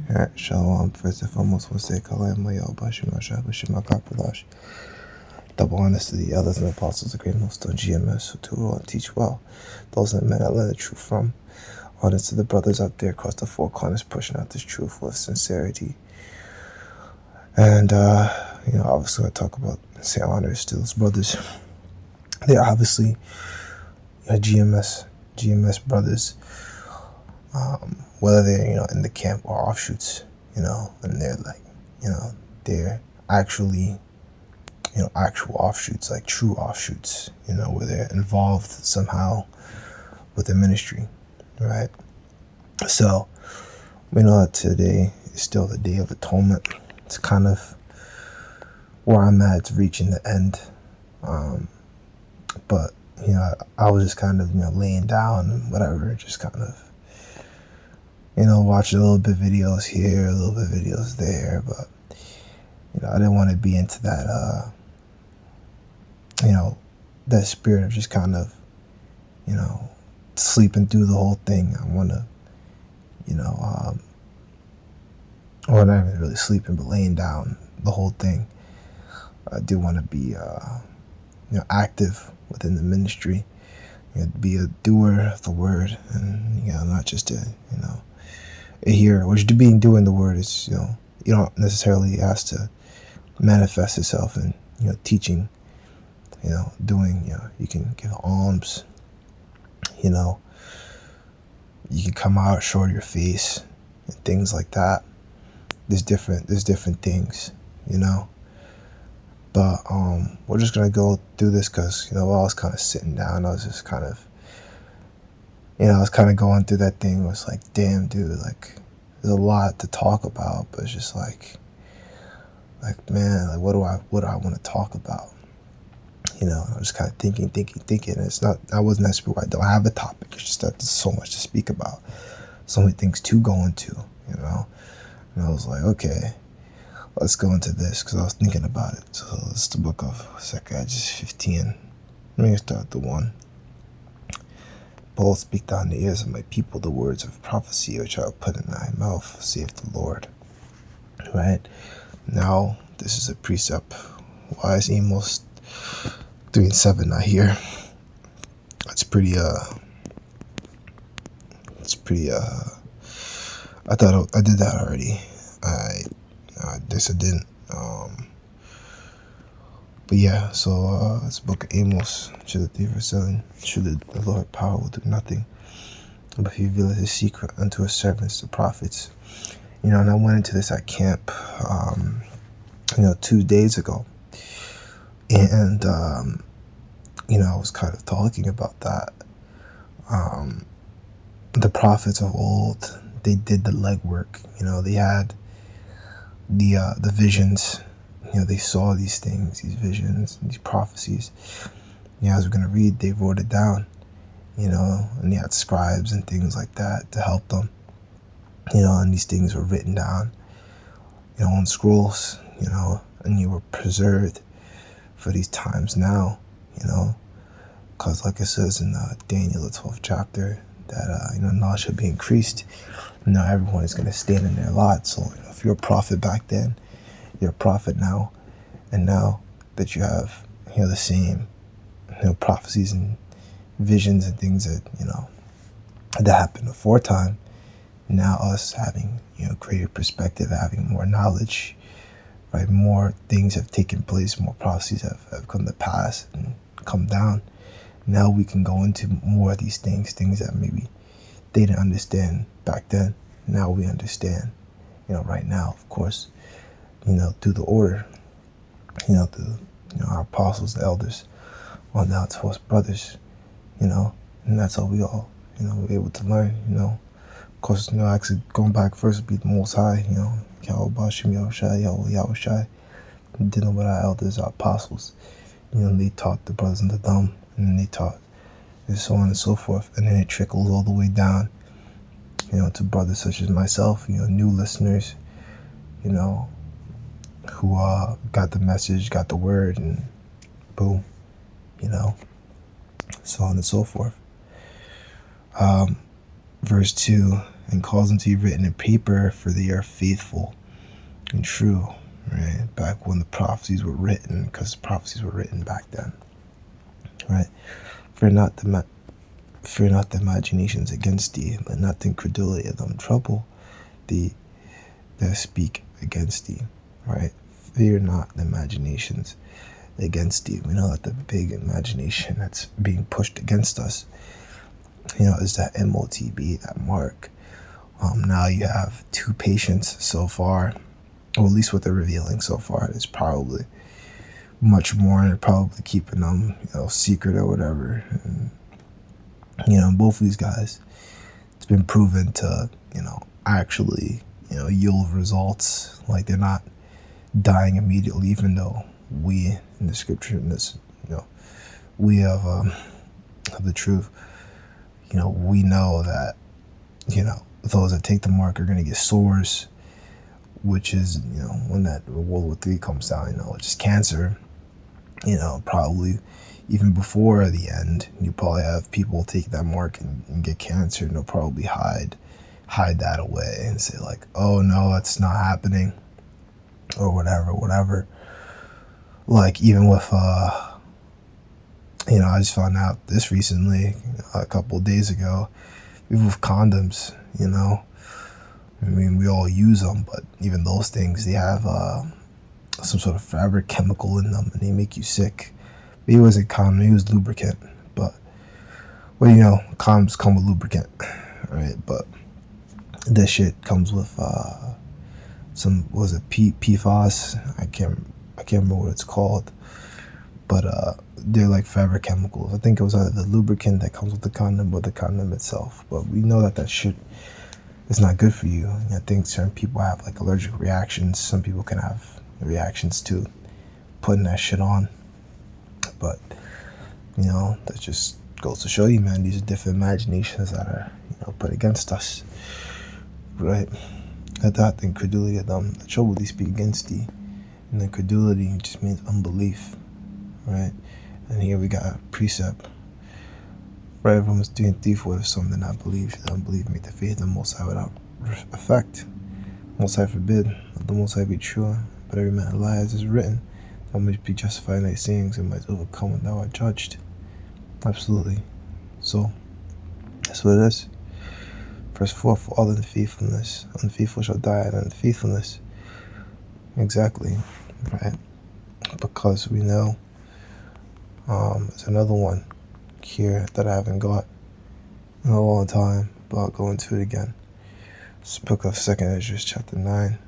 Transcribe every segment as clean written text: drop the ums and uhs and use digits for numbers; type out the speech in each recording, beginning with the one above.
Alright, Shalom. First and foremost, we'll say Kalayam Layel Bashim Ashah Bashim Akapadash. Double honors to the elders and apostles, the great most on GMS, who to rule and teach well. Those that men I learn the truth from. Honors to the brothers out there across the four corners, pushing out this truth with sincerity. And, obviously I talk about, say honors to those brothers. They're obviously GMS brothers. Whether they're, in the camp or offshoots, and they're like, they're actually, actual offshoots, like true offshoots, where they're involved somehow with the ministry, right? So, we know that today is still the Day of Atonement. It's kind of where I'm at. It's reaching the end. But, I was just kind of, laying down and whatever, just kind of, watch a little bit videos here, a little bit videos there, but, I didn't want to be into that, that spirit of just kind of, sleeping through the whole thing. I want to, or not even really sleeping, but laying down the whole thing. I do want to be, active within the ministry, be a doer of the word, and, not just a, a hearer, which doing the word is, you don't necessarily ask to manifest itself in, teaching, doing, you can give alms, you can come out, show your face, and things like that. There's different things, but we're just gonna go through this because while I was kind of sitting down, I was just kind of, I was kind of going through that thing. It was like, damn, dude, like there's a lot to talk about, but it's just like man, like what do I want to talk about? I was kind of thinking. It's not, I wasn't necessarily where I don't have a topic. It's just that there's so much to speak about, so many things to go into, and I was like, okay, let's go into this because I was thinking about it. So it's the book of 2 Kings 15. Let me start the 1. Behold, speak down the ears of my people the words of prophecy which I will put in thy mouth, saith the Lord. Right? Now, this is a precept. Why is Amos 3 and 7 not here? It's pretty, I thought I did that already. I guess I didn't. But yeah, so it's book of Amos, chapter 3 verse 7. Surely the Lord power will do nothing, but he revealeth his secret unto his servants, the prophets. And I went into this at camp, 2 days ago. And, I was kind of talking about that. The prophets of old, they did the legwork. They had the visions. They saw these things, these visions, these prophecies. As we're going to read, they wrote it down, and they had scribes and things like that to help them, and these things were written down, on scrolls, and you were preserved for these times now, because like it says in Daniel, the 12th chapter, that, knowledge should be increased. Now everyone is going to stand in their lot. So if you're a prophet back then, you're a prophet now. And now that you have, the same, prophecies and visions and things that, that happened before time, now us having, greater perspective, having more knowledge, right? More things have taken place, more prophecies have come to pass and come down. Now we can go into more of these things that maybe they didn't understand back then. Now we understand, right now, of course, through the order, through, our apostles, the elders, on down to us brothers, and that's how we all, we're able to learn, Of course, actually going back first would be the Most High, Yahushai, dealing with our elders, our apostles, they taught the brothers and the dumb, and then they taught, and so on and so forth, and then it trickles all the way down, to brothers such as myself, new listeners, who got the message, got the word, and boom, so on and so forth. Verse 2, and cause them to be written in paper, for they are faithful and true. Right, back when the prophecies were written, because prophecies were written back then. Right, fear not the imaginations against thee, let not the incredulity of them trouble thee that speak against thee. Right, fear not the imaginations against thee. We know that the big imagination that's being pushed against us, is that MOTB, that mark. Now you have 2 patients so far, or at least what they're revealing so far. There's probably much more, and they're probably keeping them, secret or whatever. And, both of these guys, it's been proven to, actually, yield results. Like, they're not dying immediately, even though we in the scripture, in this, we have the truth. We know that, those that take the mark are going to get sores, which is, when that World War III comes down, which is cancer. Probably even before the end, you probably have people take that mark and get cancer, and they'll probably hide that away and say like, oh no, it's not happening, or whatever. Like, even with I just found out this recently, a couple of days ago, even with condoms, I mean, we all use them, but even those things, they have some sort of fabric chemical in them, and they make you sick. Maybe it wasn't condom, maybe it was lubricant, but, well, condoms come with lubricant, right? But this shit comes with some, was it PFAS? I can't remember what it's called, but they're like fabric chemicals. I think it was either the lubricant that comes with the condom or the condom itself. But we know that shit is not good for you. I think certain people have like allergic reactions. Some people can have reactions to putting that shit on. But that just goes to show you, man, these are different imaginations that are put against us, right? At that, the incredulity of them, the trouble they speak against thee. And the incredulity just means unbelief, right? And here we got a precept, right? Romans 3:3, for if some did not believe, should unbelief make the faith of the Most High without effect. Most High forbid, let the Most High be true, but every man lies is written, thou mayst be justified in thy sayings, and might overcome when thou art judged. Absolutely. So that's what it is. Verse 4, for all unfaithful shall die at unfaithfulness. Exactly, right? Because we know there's another one here that I haven't got in a long time, but I'll go into it again. It's the book of 2nd Ezra, chapter 9.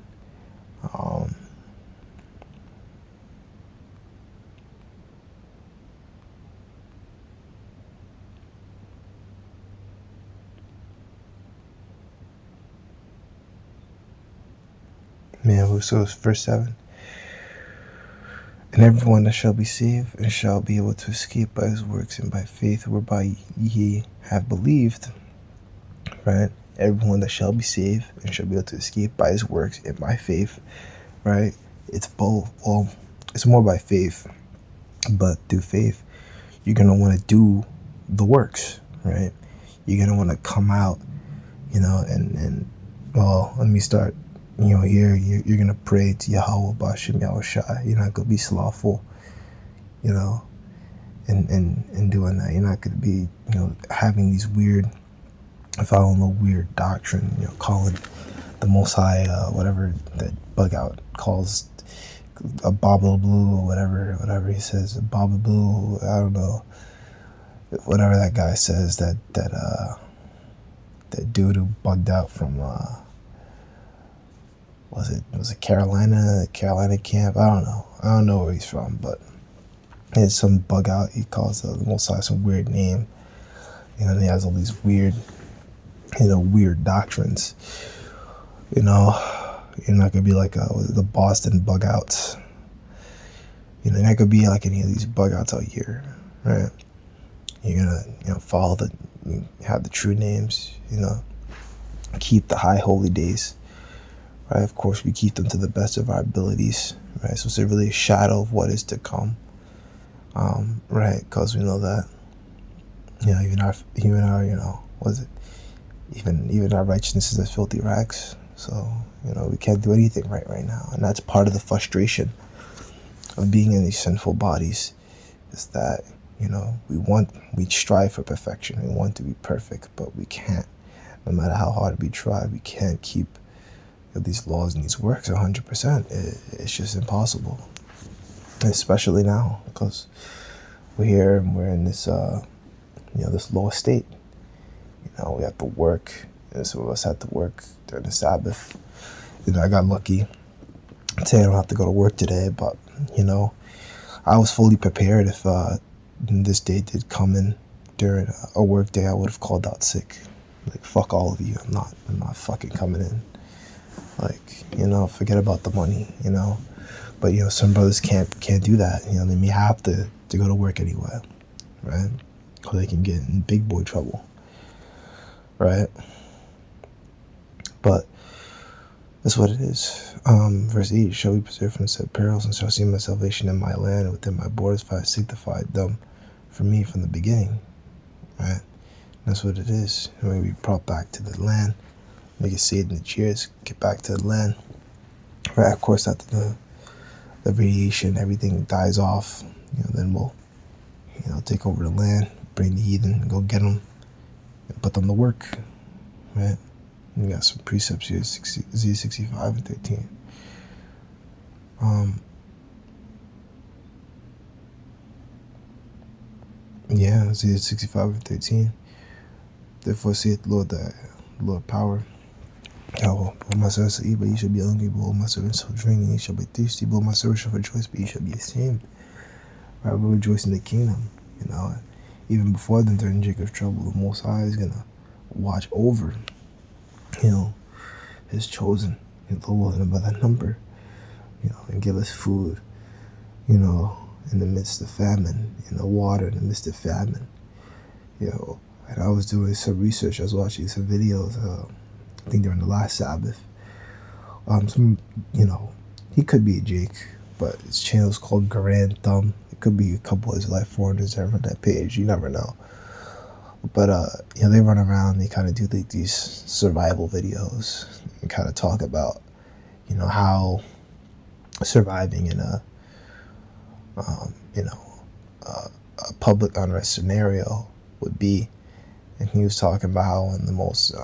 So it's verse 7. And everyone that shall be saved and shall be able to escape by his works and by faith whereby ye have believed, right? Everyone that shall be saved and shall be able to escape by his works and by faith, right? It's both. Well, it's more by faith, but through faith, you're going to want to do the works, right? You're going to want to come out, and well, let me start. Here, you're going to pray to Yahweh Bashem Yahushua. You're not going to be slothful, in doing that. You're not going to be, having these following a weird doctrine, calling the Most High, whatever that bug out calls a Baba Blue or whatever he says, a Baba Blue, I don't know, whatever that guy says, that dude who bugged out from, was it Carolina camp? I don't know where he's from, but it's some bug out. He calls the Most High some weird name, and he has all these weird doctrines. You're not gonna be like the Boston bug outs. You're not gonna be like any of these bug outs out here, right? You're gonna follow have the true names, keep the high holy days. Right, of course, we keep them to the best of our abilities, right? So it's really a shadow of what is to come, right? Because we know that, even our, what is it? Even our righteousness is as filthy rags. So, we can't do anything right now. And that's part of the frustration of being in these sinful bodies, is that, we strive for perfection. We want to be perfect, but we can't. No matter how hard we try, we can't keep these laws and these works 100%. It's just impossible. Especially now, because we're here and we're in this, this low state. We have to work, and some of us had to work during the Sabbath. I got lucky. Today I don't have to go to work today, but I was fully prepared if this day did come in during a work day. I would have called out sick. Like, fuck all of you. I'm not fucking coming in. Like, forget about the money. But some brothers can't do that. They may have to go to work anyway, right? Or they can get in big boy trouble, right? But that's what it is. Verse 8, shall we preserve from said perils, and shall see my salvation in my land and within my borders, for I sanctified them for me from the beginning, right? That's what it is. And we be brought back to the land, we get saved in the cheers, get back to the land, right? Of course, after the radiation, everything dies off, then we'll, take over the land, bring the heathen, go get them, and put them to work, right? We got some precepts here, Z65 and 13. Z65 and 13. Therefore saith the Lord power. Behold, my servants shall eat, but ye shall be hungry. Behold, my servants shall drink, and ye shall be thirsty. Behold, my servants shall rejoice, but ye shall be ashamed. Right? We rejoice in the kingdom. Even before them during Jacob's trouble, the Most High is gonna watch over, his chosen, the Lord by that number, and give us food, in the midst of famine, water in the midst of famine, And I was doing some research. I was watching some videos. I think during the last Sabbath. He could be a Jake, but his channel's called Grand Thumb. It could be a couple of Israelite foreigners that run that page. You never know. But they run around. They kind of do these survival videos and kind of talk about, how surviving in a public unrest scenario would be. And he was talking about how one of the most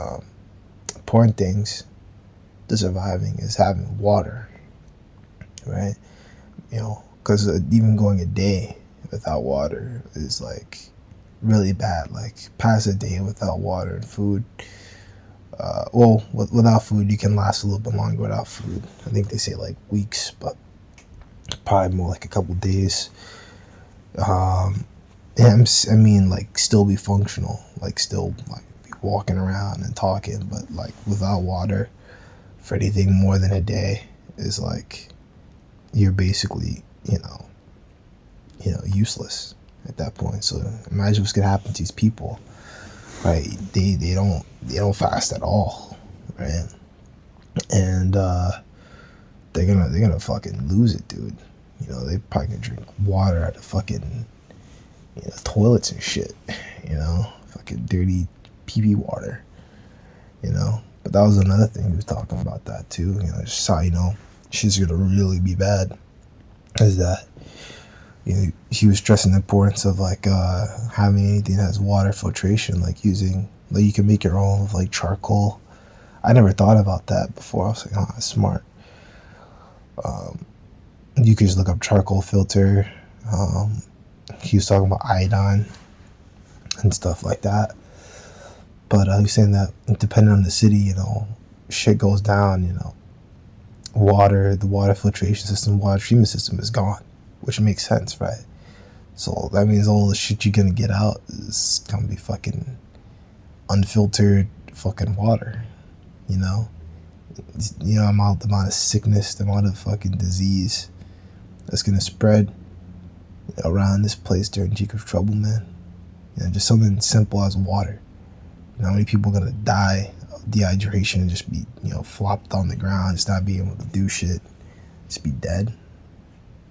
important things to surviving is having water, right? Because even going a day without water is like really bad. Like, past a day without water and food. Without food you can last a little bit longer without food. I think they say like weeks, but probably more like a couple days. Like, still be functional, like still like be walking around and talking, but like without water for anything more than a day is like you're basically useless at that point. So imagine what's gonna happen to these people, right? They don't fast at all, right? And they're gonna fucking lose it, dude. They probably gonna drink water out of fucking toilets and shit, fucking dirty pee water, But that was another thing he was talking about that too. Just how shit's gonna really be bad. Is that he was stressing the importance of like having anything that has water filtration, like using, like, you can make your own with like charcoal. I never thought about that before. I was like, oh, that's smart. You could just look up charcoal filter. He was talking about iodine and stuff like that. But he was saying that depending on the city, shit goes down, the water filtration system, water treatment system is gone, which makes sense, right? So that means all the shit you're gonna get out is gonna be fucking unfiltered fucking water, the amount of sickness, the amount of fucking disease that's gonna spread around this place during Jacob's trouble, man. Just something simple as water. How many people are gonna die of dehydration and just be, flopped on the ground, just not being able to do shit, just be dead?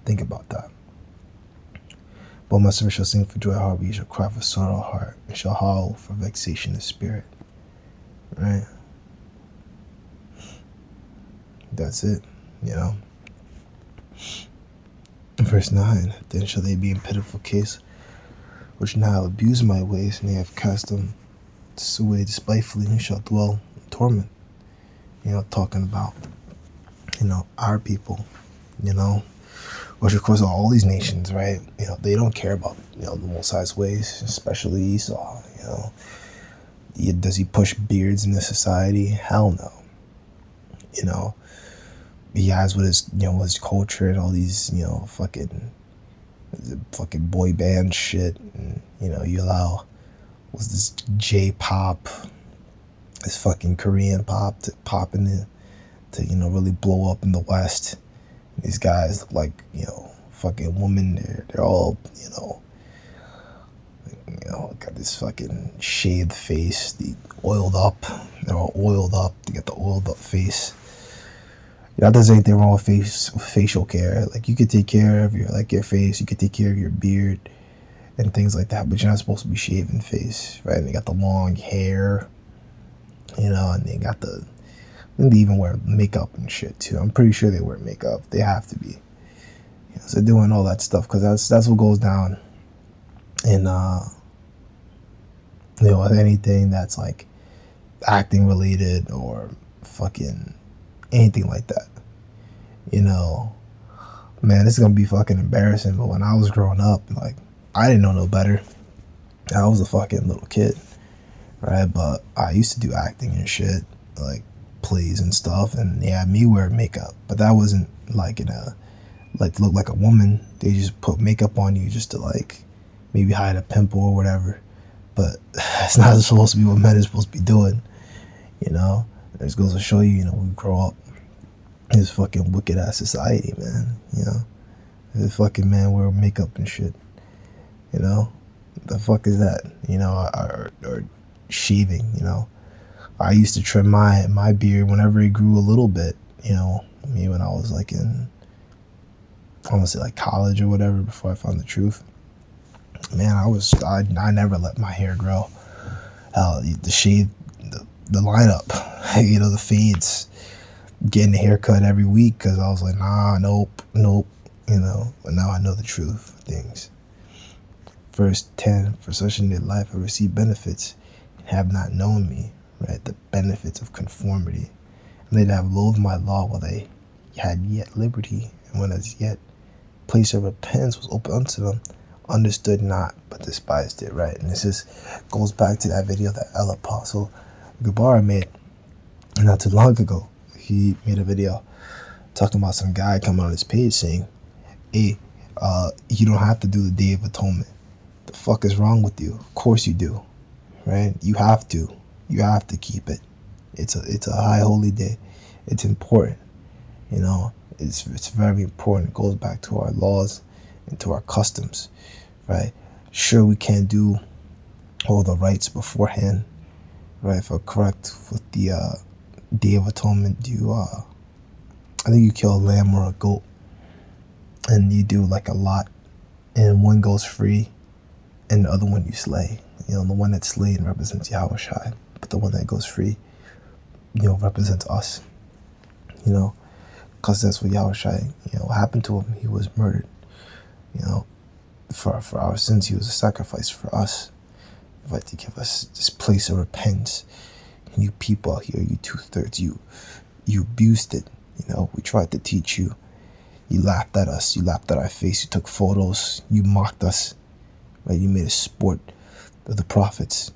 Think about that. But my servant shall sing for joy of heart, but ye shall cry for sorrow of heart, and shall howl for vexation of spirit. right? That's it, you know. Verse 9, then shall they be in pitiful case, which now abuse my ways, and they have cast them away despitefully, and shall dwell in torment. You know, talking about, you know, our people, you know, which of course are all these nations, right? You know, they don't care about, you know, the Most High's ways, especially Esau, you know. Does he push beards into society? Hell no. You know, he has with his, you know, his culture and all these, you know, fucking boy band shit, and you know, you allow was this J-pop, this fucking Korean pop to pop in the, to, you know, really blow up in the West. These guys look like, you know, fucking women. They're all, you know, got this fucking shaved face, the oiled up. They're all oiled up. They got the oiled up face. You know, there's anything wrong with facial care. Like, you could take care of your face. You could take care of your beard and things like that. But you're not supposed to be shaving face, right? And they got the long hair, you know, and they got the. And they even wear makeup and shit too. I'm pretty sure they wear makeup. They have to be. You know, so doing all that stuff, because that's what goes down in you know, with anything that's like acting related or fucking anything like that. You know, man, it's gonna be fucking embarrassing. But when I was growing up, like, I didn't know no better. I was a fucking little kid, right? But I used to do acting and shit, like plays and stuff, and they had me wear makeup, but that wasn't like in a, like, to look like a woman. They just put makeup on you just to, like, maybe hide a pimple or whatever. But it's not supposed to be what men are supposed to be doing, you know. It just goes to show you, you know, we grow up in this fucking wicked ass society, man. You know, this fucking man wear makeup and shit. You know, the fuck is that? You know, or shaving. You know, I used to trim my beard whenever it grew a little bit. You know, me when I was like in, I want to say like college or whatever, before I found the truth. Man, I never let my hair grow. Hell, the shave, the lineup, you know, the fades, getting a haircut every week, because I was like, nah, nope, you know. But now I know the truth of things. Verse 10, for such in their life I received benefits, and have not known me, right? The benefits of conformity. And they'd have loathed my law while they had yet liberty, and when as yet place of repentance was open unto them, understood not, but despised it, right? And this is goes back to that video that El Apostle Gabar made not too long ago. He made a video talking about some guy coming on his page saying, hey, you don't have to do the Day of Atonement. The fuck is wrong with you? Of course you do, right? You have to keep it. It's a high holy day. It's important, you know. It's very important. It goes back to our laws and to our customs, right? Sure, we can't do all the rites beforehand, right? If I'm correct, with the Day of Atonement, I think you kill a lamb or a goat, and you do like a lot, and one goes free, and the other one you slay. You know, the one that's slain represents Yahushua, but the one that goes free, you know, represents us. You know, because that's what Yahushua, you know, happened to him. He was murdered. You know, for our sins, he was a sacrifice for us, right? To give us this place of repentance. And you people out here, you 2/3, you abused it. You know, we tried to teach you. You laughed at us. You laughed at our face. You took photos. You mocked us, right? You made a sport of the prophets,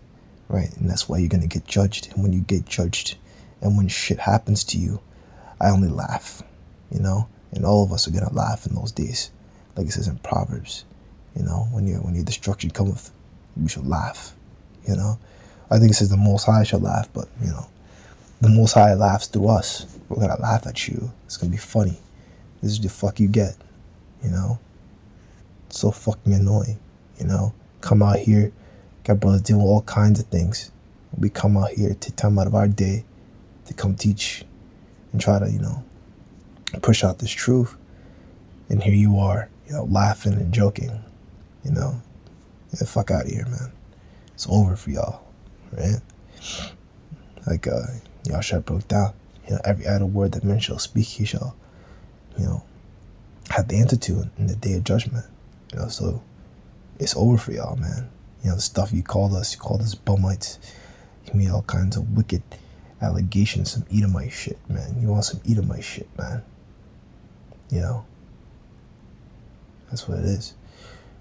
right? And that's why you're gonna get judged. And when you get judged, and when shit happens to you, I only laugh, you know. And all of us are gonna laugh in those days, like it says in Proverbs. You know, when your destruction cometh, we shall laugh. You know, I think it says the Most High shall laugh, but you know, the Most High laughs through us. We're gonna laugh at you. It's gonna be funny. This is the fuck you get. You know, it's so fucking annoying. You know, come out here, got brothers doing all kinds of things. We come out here, take time out of our day to come teach and try to, you know, push out this truth. And here you are, you know, laughing and joking. You know, get the fuck out of here, man. It's over for y'all, right? like Yahshua broke down. Every idle word that men shall speak, he shall, have the antidote in the day of judgment. So it's over for y'all, man. The stuff you called us bummites. You made all kinds of wicked allegations, some Edomite shit, man. You want some Edomite shit, man. That's what it is.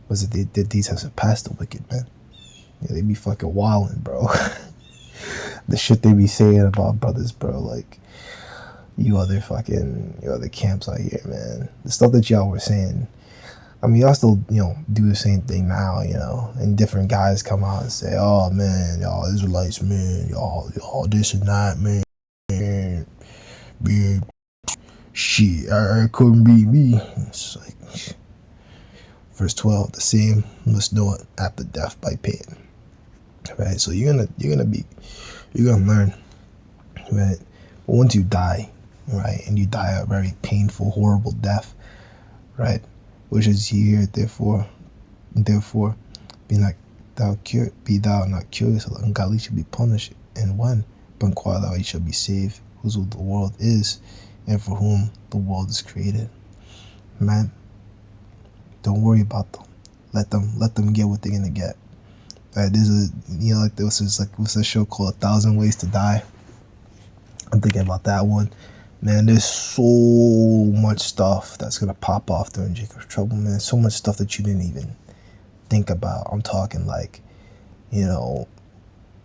Was it these have surpassed the wicked, man? They be fucking wildin', bro. The shit they be saying about brothers, bro. Like, you other camps out here, man. The stuff that y'all were saying. I mean, y'all still, do the same thing now, and different guys come out and say, oh, man, y'all Israelites, man, y'all this and that, man, shit, I couldn't beat me. It's like, verse 12, the same must know it after death by pain, right? So you're gonna learn, right? But once you die, right, and you die a very painful, horrible death, right? Which is here, therefore, be thou not curious, ungodly shall be punished, and when, but inquire thou shall be saved, whose the world is, and for whom the world is created. Man, don't worry about them. Let them get what they're gonna get. Right? What's that show called 1,000 Ways to Die? I'm thinking about that one. Man, there's so much stuff that's gonna pop off during Jacob's trouble, man. So much stuff that you didn't even think about. I'm talking like,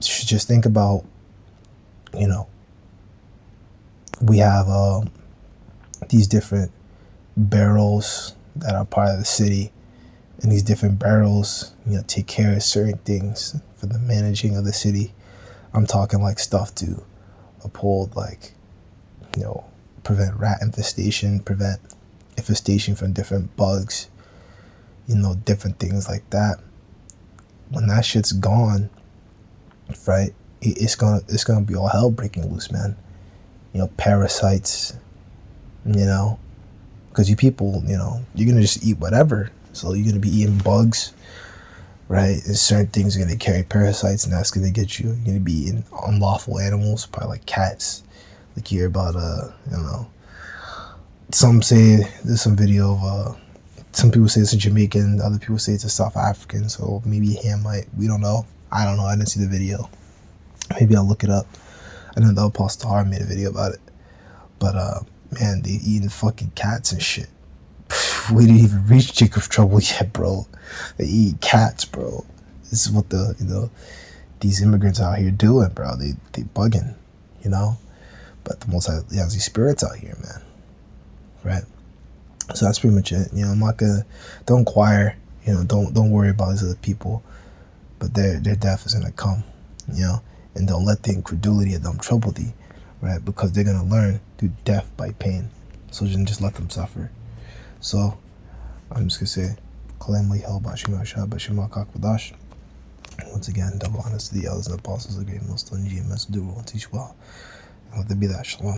just think about, we have these different barrels that are part of the city, and these different barrels, take care of certain things for the managing of the city. I'm talking like stuff to uphold, like, prevent rat infestation, prevent infestation from different bugs, different things like that. When that shit's gone, right, it's gonna be all hell breaking loose, man. Parasites, because you people, you're gonna just eat whatever. So you're gonna be eating bugs, right? And certain things are gonna carry parasites, and that's gonna get you. You're gonna be eating unlawful animals, probably like cats. Like you hear about, some say there's some video of, some people say it's a Jamaican, other people say it's a South African, so maybe a Hamite. We don't know. I don't know. I didn't see the video. Maybe I'll look it up. I know the Apostle Har made a video about it. But, man, they eating fucking cats and shit. We didn't even reach Jacob's trouble yet, bro. They eat cats, bro. This is what these immigrants out here doing, bro. They bugging, But the Most High has these spirits out here, man. Right? So that's pretty much it. I'm not gonna, don't inquire, don't worry about these other people. But their death is gonna come, and don't let the incredulity of them trouble thee, right? Because they're gonna learn through death by pain. So just let them suffer. So I'm just gonna say, Kalamli hell Bashima Shah Bashima Kakvadash. Once again, double honors to the elders and apostles, the great most GMS, do well and teach well. And let there be that shalom.